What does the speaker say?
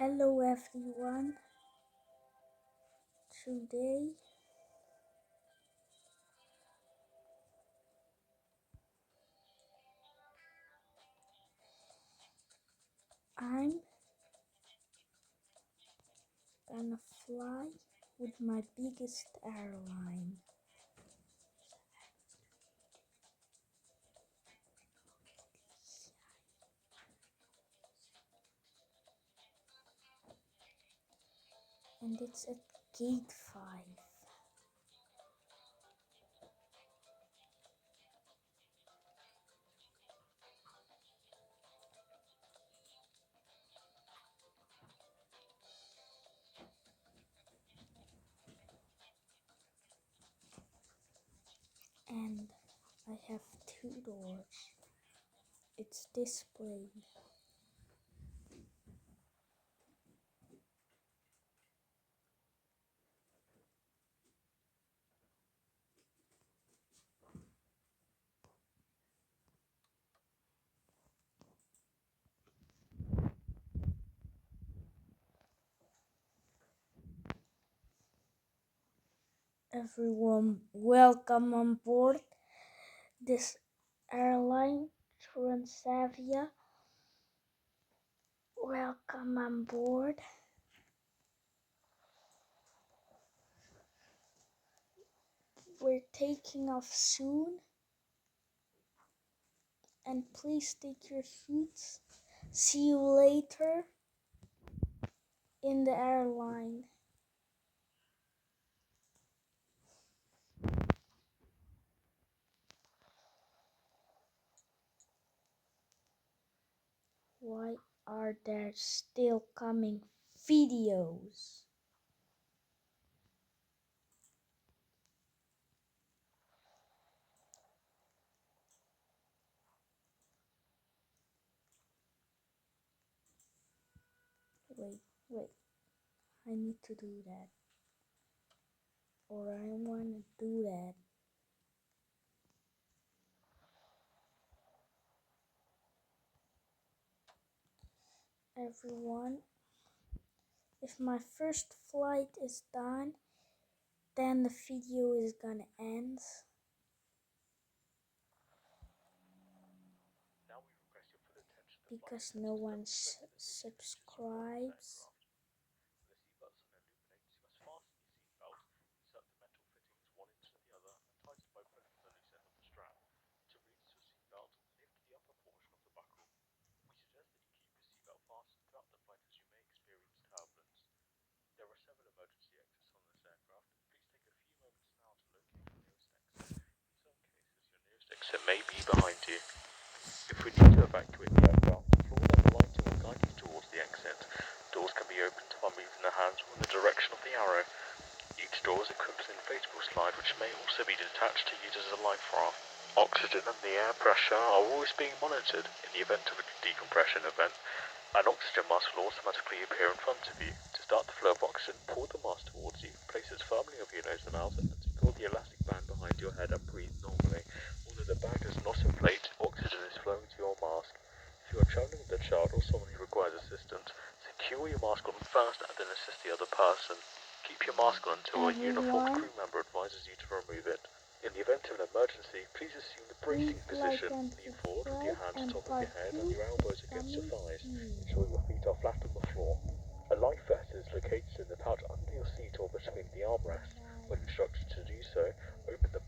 Hello everyone, today I'm gonna fly with my biggest airline. And it's at gate 5. And I have 2 doors. It's displayed. Everyone, welcome on board this airline, Transavia. Welcome on board. We're taking off soon. And please take your seats. See you later in the airline. Why are there still coming videos? Wait, I need to do that. Or I want to do that. Everyone, if my first flight is done, then the video is gonna end. Because no one subscribes. Exit may be behind you. If we need to evacuate the aircraft, floor level lighting will guide you towards the exit. Doors can be opened by moving the hands in the direction of the arrow. Each door is equipped with an inflatable slide which may also be detached to use as a life raft. Oxygen and the air pressure are always being monitored. In the event of a decompression event, an oxygen mask will automatically appear in front of you. To start the flow of oxygen, pull the mask towards you, place it firmly over your nose and mouth, and secure the elastic band behind your head and breathe normally. Although the bag does not inflate, oxygen is flowing to your mask. If you are traveling with a child or someone who requires assistance, secure your mask on first and then assist the other person. Keep your mask on until a uniformed crew member advises you to remove it. In the event of an emergency, please assume the bracing position. Lean forward with your hands on top of your head and your elbows against your thighs. Ensure your feet are flat on the floor. A life vest is located in the pouch under your seat or between the armrests. When instructed to do so, open the